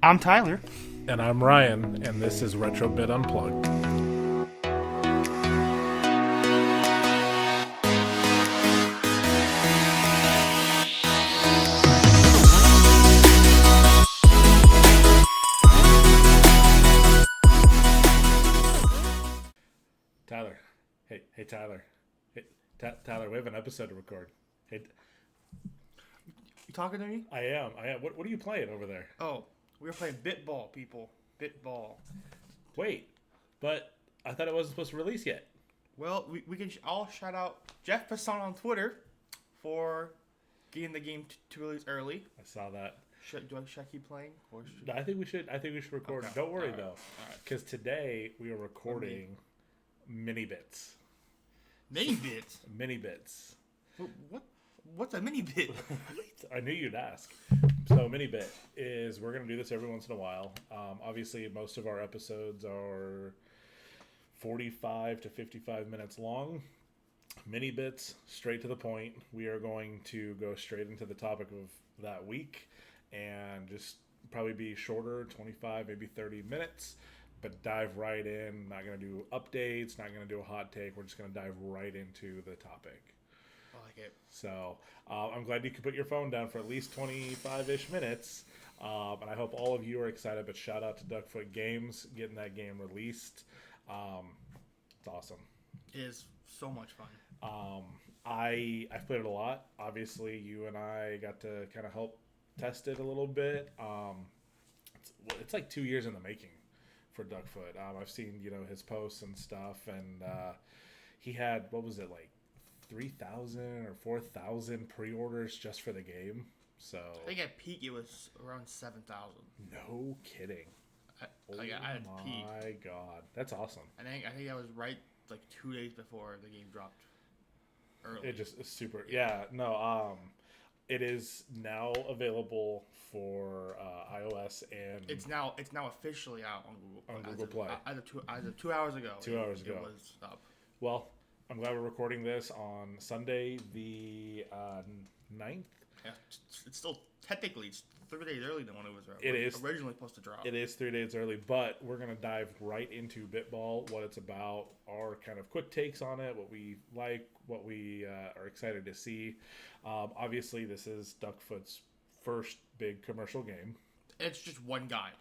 I'm Tyler. And I'm Ryan, and this is Retrobit Unplugged. Tyler. Hey, Tyler. Hey, Tyler, we have an episode to record. Hey, You talking to me? I am. What are you playing over there? Oh, we were playing Bitball, people. Bitball. Wait, but I thought it wasn't supposed to release yet. Well, we can all shout out Jeff Passon on Twitter for getting the game to release early. I saw that. Should I keep playing? Or should... I think we should record. Okay. Don't worry All right. though, because today we are recording mini bits. Mini bits? Mini bits. What's a mini bit? I knew you'd ask. So mini bit is we're gonna do this every once in a while. Obviously, most of our episodes are 45 to 55 minutes long. Mini bits, straight to the point. We are going to go straight into the topic of that week and just probably be shorter, 25, maybe 30 minutes, but dive right in. Not going to do updates, not going to do a hot take. We're just going to dive right into the topic. I like it. So I'm glad you could put your phone down for at least 25-ish minutes. And I hope all of you are excited, but shout out to Duckfoot Games getting that game released. It's awesome. It is so much fun. I've played it a lot. Obviously, you and I got to kind of help test it a little bit. It's like 2 years in the making for Duckfoot. I've seen his posts and stuff, and he had, what was it, like 3,000 or 4,000 pre-orders just for the game. So I think at peak it was around 7,000. No kidding. I had peak. My God, that's awesome. I think I was right like 2 days before the game dropped. Early. It just is super. Yeah, no. It is now available for iOS and it's now officially out on Google Play. As of 2 hours ago. 2 hours ago. It was up. Well, I'm glad we're recording this on Sunday, the 9th. Yeah, it's still technically 3 days early than when it was originally supposed to drop. It is 3 days early, but we're going to dive right into Bitball, what it's about, our kind of quick takes on it, what we like, what we are excited to see. Obviously, this is Duckfoot's first big commercial game. It's just one guy.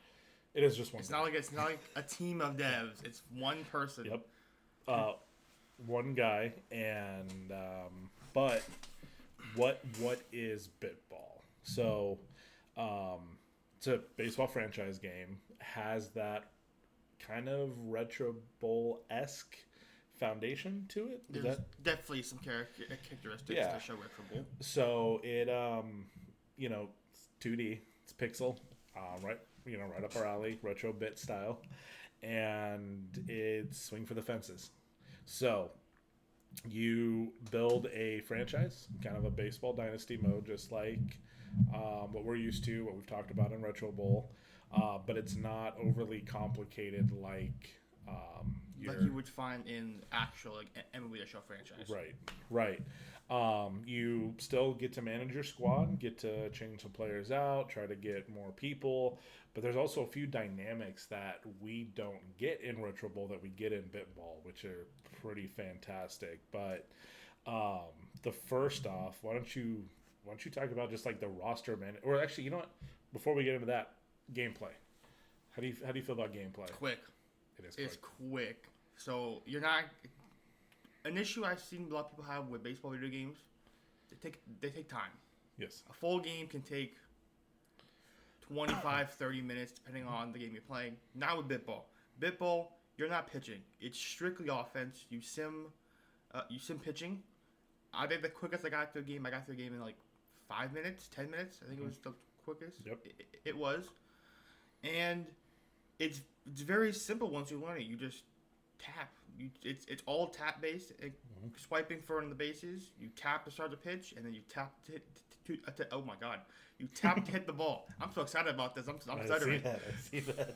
It is just one guy. It's not like a team of devs. It's one person. Yep. One guy, and but what is Bitball? So it's a baseball franchise game, has that kind of Retro Bowl-esque foundation to it. There's definitely some characteristics that show Retro Bowl. So it 2D, it's pixel, right up our alley, retro bit style, and it's swing for the fences. So you build a franchise, kind of a baseball dynasty mode, just like what we're used to, what we've talked about in Retro Bowl, but it's not overly complicated like you would find in actual MLB The Show franchise. Right. You still get to manage your squad, get to change some players out, try to get more people, but there's also a few dynamics that we don't get in Retro Bowl that we get in Bitball, which are pretty fantastic. But the first off, why don't you talk about just like the roster man, or actually, you know what? Before we get into that, gameplay. How do you feel about gameplay? Quick. It is quick. It's quick. So you're not. An issue I've seen a lot of people have with baseball video games, they take time. Yes. A full game can take 25, 30 minutes depending on the game you're playing. Not with Bitball. Bitball, you're not pitching. It's strictly offense. You sim pitching. I think the quickest I got through a game in like 5 minutes, 10 minutes. I think it was the quickest. Yep. It was. And it's very simple once you learn it. You just tap. It's all tap based. Swiping for the bases. You tap to start the pitch, and then you tap to oh my God! You tap to hit the ball. I'm so excited about this. I'm stuttering. I see that.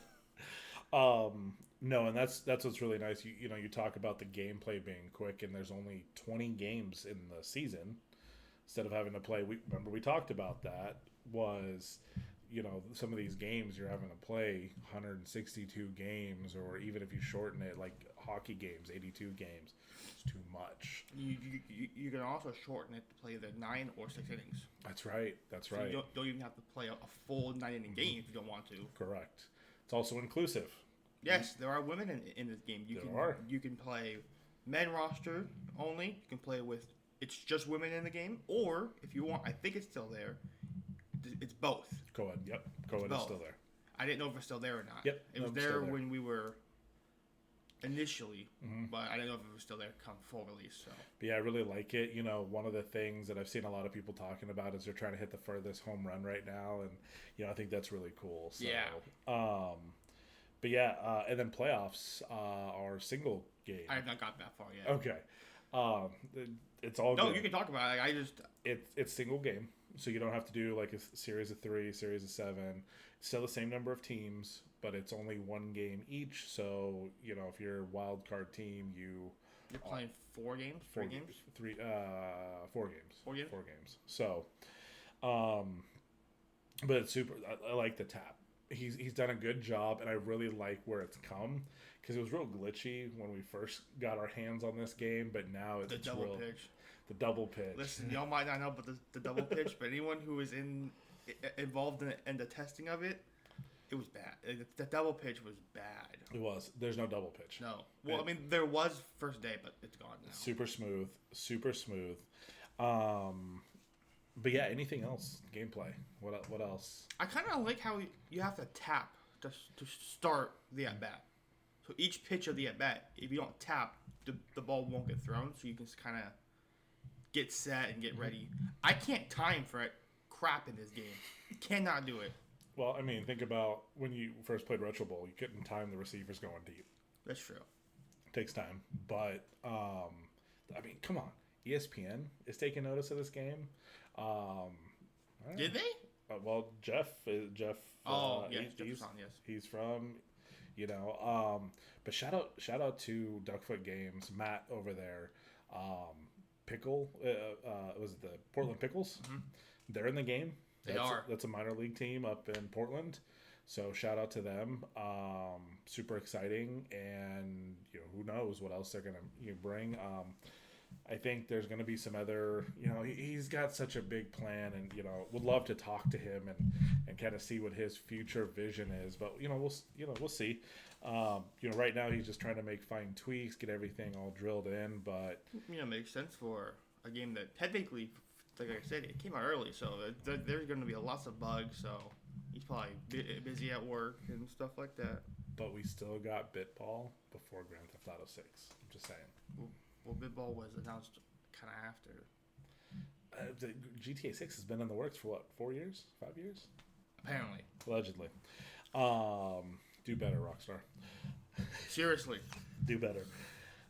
No, and that's what's really nice. You talk about the gameplay being quick, and there's only 20 games in the season instead of having to play. We talked about that was some of these games you're having to play 162 games, or even if you shorten it, like hockey games, 82 games. It's too much. You can also shorten it to play the 9 or 6 innings. That's right. So you don't even have to play a full 9-inning game if you don't want to. Correct. It's also inclusive. Yes, there are women in this game. You can play men roster only. You can play with it's just women in the game, or if you want, I think it's still there. It's both. Co-ed. Yep. Co-ed is still there. I didn't know if it's still there or not. Yep. It was there when we were initially, but I didn't know if it was still there come full release. So. But yeah, I really like it. One of the things that I've seen a lot of people talking about is they're trying to hit the furthest home run right now, and I think that's really cool. So, yeah. But yeah, and then playoffs are single game. I have not got that far yet. Okay. It's all no, good. You can talk about it. It's single game, so you don't have to do like a series of 3, series of 7. It's still the same number of teams, but it's only one game each. So if you're a wild card team, you're playing 4 games, 3 games, 4 games, 4 games. 4 games. So, but it's super. I like the tap. He's done a good job, and I really like where it's come, because it was real glitchy when we first got our hands on this game, but now it's double pitch. The double pitch. Listen, y'all might not know about the double pitch, but anyone who was involved in the testing of it, it was bad. The double pitch was bad. It was. There's no double pitch. No. Well, there was first day, but it's gone now. Super smooth. But yeah, anything else? Gameplay. What else? I kind of like how you have to tap to start the at-bat. So each pitch of the at-bat, if you don't tap, the ball won't get thrown, so you can kind of get set and get ready. I can't time for crap in this game. Cannot do it. Well, think about when you first played Retro Bowl. You couldn't time the receivers going deep. That's true. It takes time. But, come on. ESPN is taking notice of this game. Did they? Well, Jeff. Jeff was on, yes. He's from, but shout out to Duckfoot Games, Matt over there. Pickle, was it the Portland Pickles? Mm-hmm. They're in the game. That's a minor league team up in Portland. So shout out to them. Super exciting, and who knows what else they're gonna bring. I think there's going to be some other, he's got such a big plan, and, would love to talk to him and kind of see what his future vision is. But, we'll see. Right now he's just trying to make fine tweaks, get everything all drilled in, but. Makes sense for a game that technically, like I said, it came out early, so there's going to be lots of bugs, so he's probably busy at work and stuff like that. But we still got Bitball before Grand Theft Auto 6. I'm just saying. Well, Bitball was announced kind of after. The GTA 6 has been in the works for what, 4 years? 5 years? Apparently. Allegedly. Do better, Rockstar. Seriously. Do better.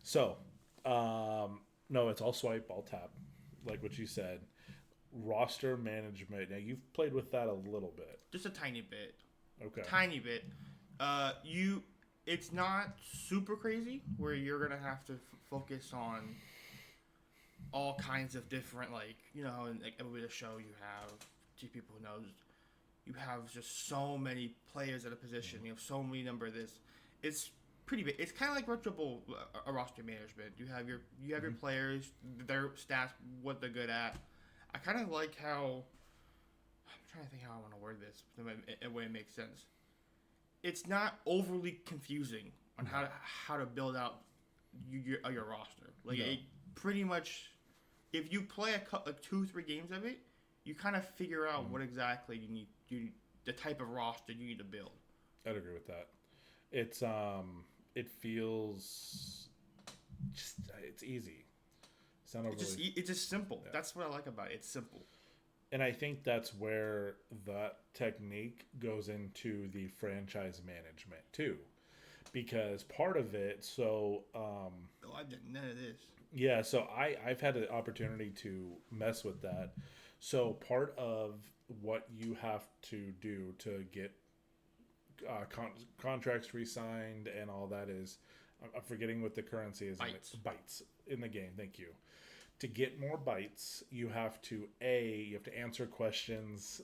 So, no, it's all swipe, all tap, like what you said. Roster management. Now, you've played with that a little bit. Just a tiny bit. Okay. Tiny bit. It's not super crazy where you're going to have to focus on all kinds of different, in every show you have, to people who knows, you have just so many players at a position, you have so many number of this. It's pretty big. It's kind of like Retro Bowl roster management. You have your players, their stats, what they're good at. I kind of like how, I'm trying to think how I want to word this in a way it makes sense. It's not overly confusing on how to build out your roster. It pretty much, if you play 2-3 games of it, you kind of figure out what exactly you need, the type of roster you need to build. I'd agree with that. It's it feels it's easy. It's just simple. Yeah. That's what I like about it. It's simple. And I think that's where that technique goes into the franchise management too, because part of it. So I've done none of this. Yeah, so I've had the opportunity to mess with that. So part of what you have to do to get contracts re-signed and all that is, I'm forgetting what the currency is. Bytes in the game. Thank you. To get more bytes, you have to answer questions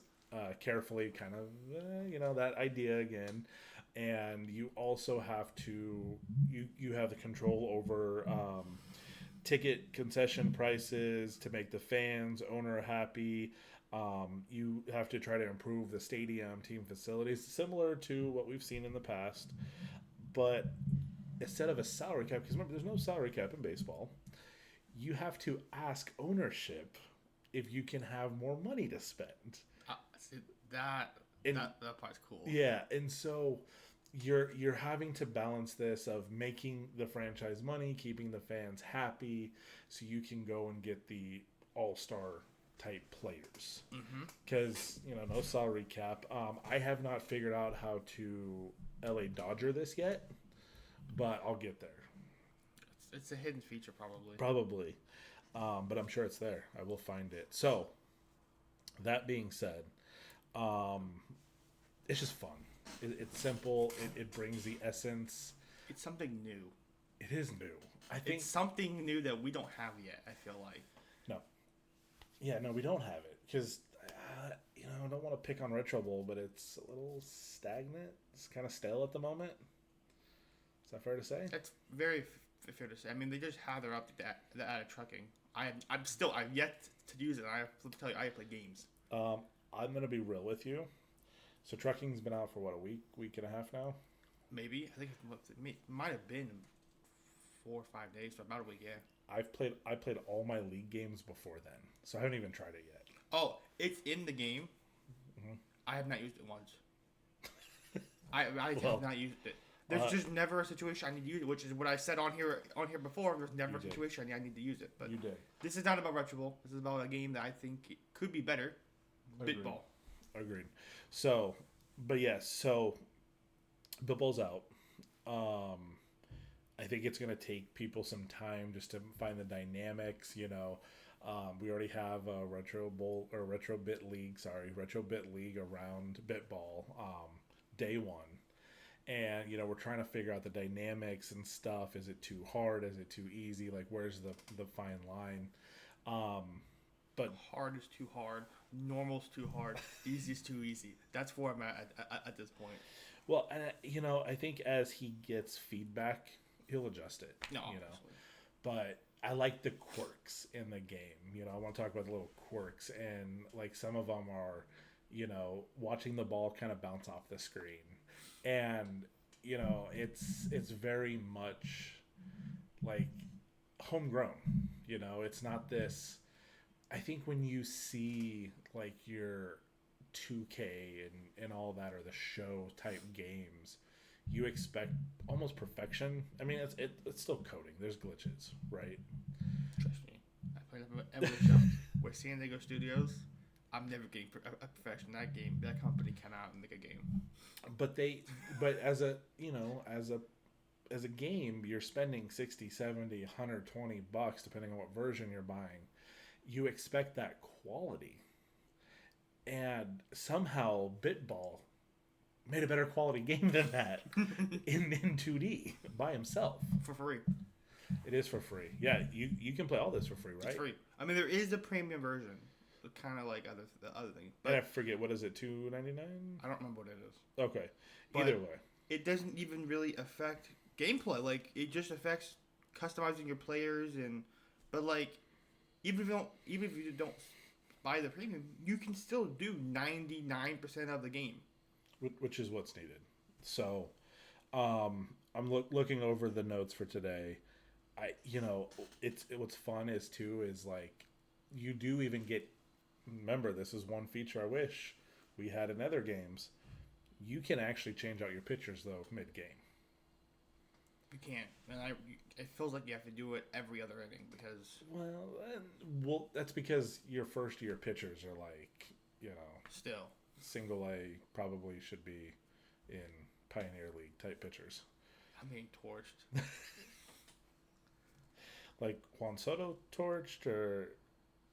carefully, kind of, that idea again. And you also have to, you have the control over ticket concession prices to make the fans, owner happy. You have to try to improve the stadium, team facilities, similar to what we've seen in the past. But instead of a salary cap, because remember, there's no salary cap in baseball, you have to ask ownership if you can have more money to spend. See, that And that part's cool. yeah, and so you're having to balance this of making the franchise money, keeping the fans happy, so you can go and get the all-star type players. Because no salary cap. I have not figured out how to LA Dodger this yet, but I'll get there. It's a hidden feature, probably. Probably, but I'm sure it's there. I will find it. So that being said, it's just fun. It's simple. It brings the essence. It's something new. It is new. I think it's something new that we don't have yet. I feel like. No. Yeah, no, we don't have it because I don't want to pick on Retro Bowl, but it's a little stagnant. It's kind of stale at the moment. Is that fair to say? That's very fair to say. I mean, they just have their update that added trucking. I've yet to use it. I have to tell you, I play games. I'm gonna be real with you. So trucking's been out for what, a week and a half now? Maybe. I think it might have been 4 or 5 days, so about a week. Yeah. I played all my league games before then, so I haven't even tried it yet. Oh, it's in the game. Mm-hmm. I have not used it once. I have not used it. There's just never a situation I need to use it, which is what I said on here before. There's never a situation I need to use it. But you did. This is not about Retro Bowl. This is about a game that I think it could be better. Agreed. Bitball. Agreed. So, but yes, so Bitball's out. I think it's going to take people some time just to find the dynamics. We already have a Retro Bit League around Bitball day one. And, we're trying to figure out the dynamics and stuff. Is it too hard? Is it too easy? Like, where's the fine line? But hard is too hard. Normal's too hard. Easy's too easy. That's where I'm at this point. Well, and I think as he gets feedback, he'll adjust it. No, obviously. But I like the quirks in the game. I want to talk about the little quirks, and like some of them are, watching the ball kind of bounce off the screen, and it's very much like homegrown. It's not this. I think when you see like your 2K and all that, or the show type games, you expect almost perfection. I mean, it's still coding. There's glitches, right? Trust me. I played every show with San Diego Studios. I'm never getting a perfection. That company cannot make a game. But as a game, you're spending 60, 70, 120 bucks depending on what version you're buying. You expect that quality. And somehow Bitball made a better quality game than that in 2D by himself. For free. It is for free. Yeah, you can play all this for free, right? It's free. I mean, there is a premium version, kind of like the other things. But I forget, what is it, $2.99? I don't remember what it is. Okay. But either way. It doesn't even really affect gameplay. Like, it just affects customizing your players, but like, even if you don't buy the premium, you can still do 99% of the game. Which is what's needed. So, I'm looking over the notes for today. What's fun is like, you do even get. Remember, this is one feature I wish we had in other games. You can actually change out your pitchers though mid game. You can't, and it feels like you have to do it every other inning because. Well, that's because your first year pitchers are like, still. Single A probably should be in Pioneer League type pitchers. I'm being torched. Like Juan Soto torched, or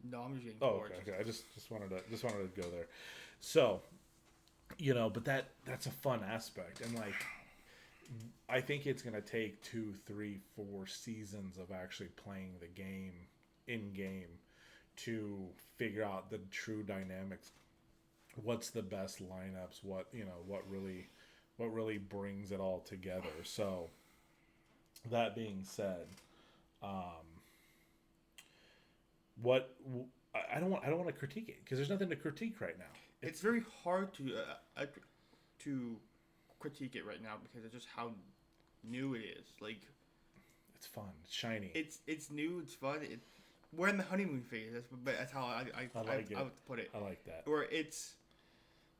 no, I'm just getting torched. Okay. I just wanted to go there. So, but that's a fun aspect, and like, I think it's gonna take 2, 3, 4 seasons of actually playing the game in game to figure out the true dynamics what's the best lineups, what really brings it all together. So that being said, um, what I don't want to critique it because there's nothing to critique right now. It's very hard to critique it right now because it's just how new it is. Like It's fun, it's shiny. it's new, it's fun. We're in the honeymoon phase. That's how I like it. I would put it. I like that. Where it's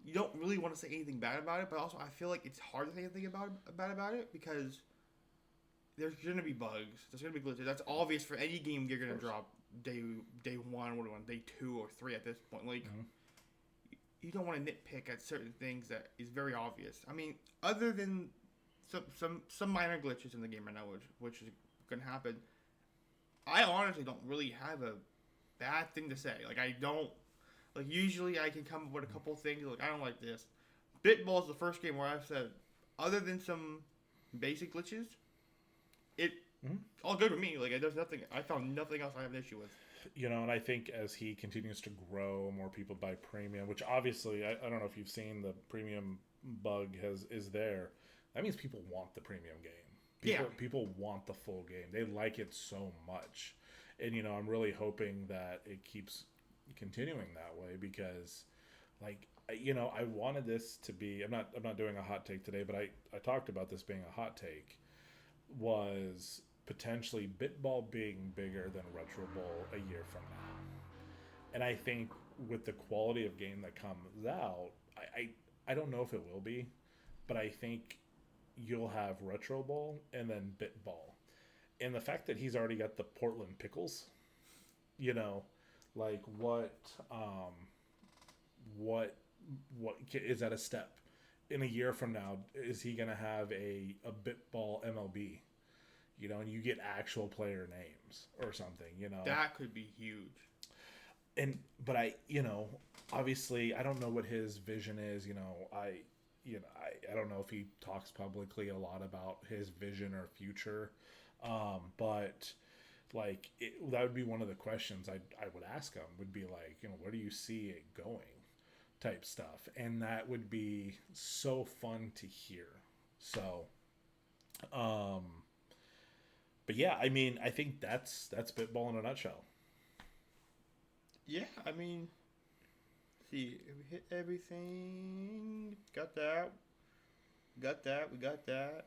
you don't really want to say anything bad about it, but also I feel like it's hard to say anything about it because there's gonna be bugs. There's gonna be glitches. That's obvious for any game you're gonna drop day one, day 2 or 3 at this point. Like you don't want to nitpick at certain things that is very obvious. I mean, other than some minor glitches in the game right now, which is gonna happen. I honestly don't really have a bad thing to say. Like I don't like usually I can come up with a couple things like I don't like this. Bitball is the first game where I've said other than some basic glitches, it all good with me. Like there's nothing I found nothing else I have an issue with. You know, and I think as he continues to grow, more people buy premium, which obviously I don't know if you've seen the premium bug is there. That means people want the premium game. People want the full game. They like it so much. And, you know, I'm really hoping that it keeps continuing that way because, like, you know, I wanted this to be, I'm not doing a hot take today, but I talked about this being a hot take, was potentially Bitball being bigger than Retro Bowl a year from now. And I think with the quality of game that comes out, I don't know if it will be, but I think you'll have Retro Bowl and then Bitball. And the fact that he's already got the Portland Pickles, you know, like what is that a step? In a year from now, is he going to have a Bitball MLB? You know, and you get actual player names or something, you know. That could be huge. But you know, obviously I don't know what his vision is, you know. I don't know if he talks publicly a lot about his vision or future. But like that would be one of the questions I would ask him would be like, you know, where do you see it going type stuff. And that would be so fun to hear. So, but yeah, I mean, I think that's Bitball in a nutshell. Yeah, I mean, see, we hit everything. Got that. We got that.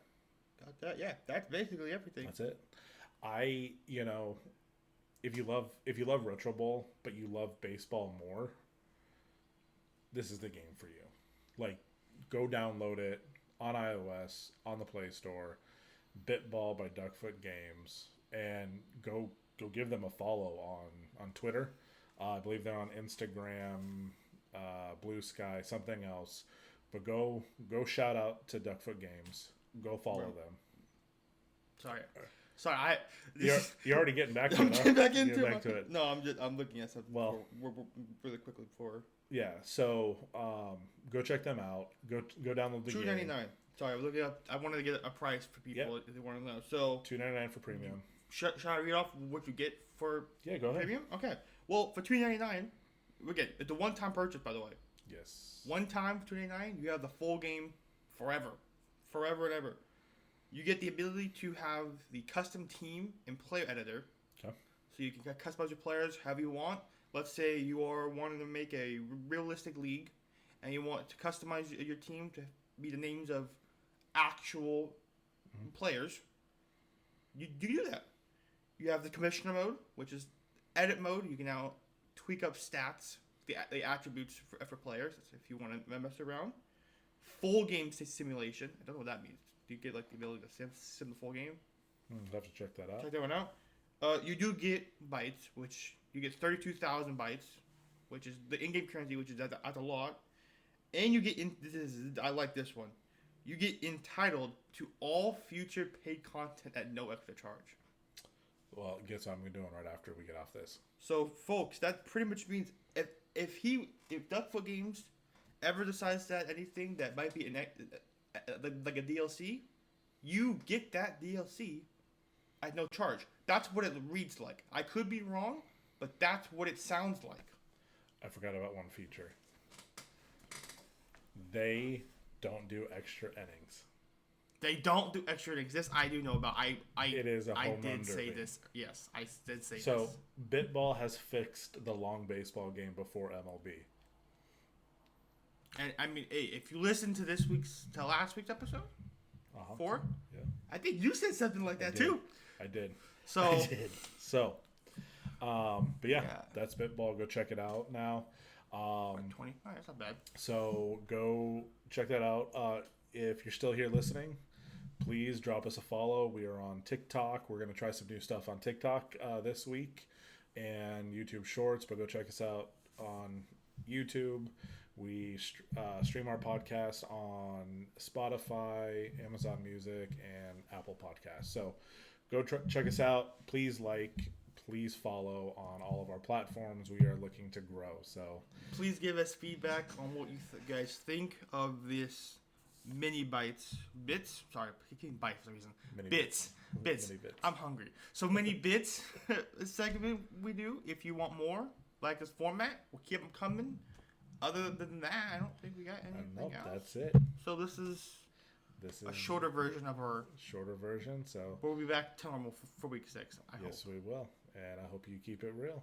Yeah, that's basically everything. That's it. You know, if you love Retro Bowl, but you love baseball more, this is the game for you. Like, go download it on iOS, on the Play Store, Bitball by Duckfoot Games, and go give them a follow on Twitter. I believe they're on Instagram, Blue Sky, something else. But go shout out to Duckfoot Games. Go follow them. Sorry. You're already getting back to I'm it. getting back into it. No, I'm looking at something. Well, really quickly before. Yeah. So go check them out. Go download the game. $2.99. Sorry, I was looking up. I wanted to get a price for people if they want to know. So $2.99 for premium. Should I read off what you get for go ahead. premium? Okay. Well, for $2.99, we get it's a one-time purchase, by the way. Yes. One time for $2.99, you have the full game forever and ever. You get the ability to have the custom team and player editor. Okay. So you can customize your players however you want. Let's say you are wanting to make a realistic league, and you want to customize your team to be the names of actual players. You do that. You have the commissioner mode, which is edit mode. You can now tweak up stats, the attributes for players, if you want to mess around. Full game simulation. I don't know what that means. Do you get like the ability to sim the full game? I'll have to check that out. Check that one out. You do get bytes, which you get 32,000 bytes, which is the in-game currency, which is at a lot. And you get I like this one. You get entitled to all future paid content at no extra charge. Well, guess what I'm doing right after we get off this. So, folks, that pretty much means if Duckfoot Games ever decides to add anything that might be like a DLC, you get that DLC at no charge. That's what it reads like. I could be wrong, but that's what it sounds like. I forgot about one feature. They don't do extra innings. They don't do extra innings. This I do know about. It is a I home run did say derby. this. Yes, I did say So this. Bitball has fixed the long baseball game before MLB. And I mean, hey, if you listen to last week's episode, 4, Yeah, I think you said something like that did. too. I did. So, I did. So, but yeah, Yeah. that's Bitball. Go check it out now. 20. All right, that's not bad. So go check that out. If you're still here listening, please drop us a follow. We are on TikTok. We're going to try some new stuff on TikTok this week and YouTube Shorts, but go check us out on YouTube. We stream our podcast on Spotify, Amazon Music, and Apple Podcasts. So go check us out. Please please follow on all of our platforms. We are looking to grow. So Please give us feedback on what you guys think of this bits. Sorry, I keep bite for some reason. Mini Bits. Mini bits. I'm hungry. So many bits segment we do. If you want more like this format, we'll keep them coming. Other than that, I don't think we got anything else. That's it. So this is a shorter version of our. Shorter version. So We'll be back to normal for week 6. I hope. yes, we will, and I hope you keep it real.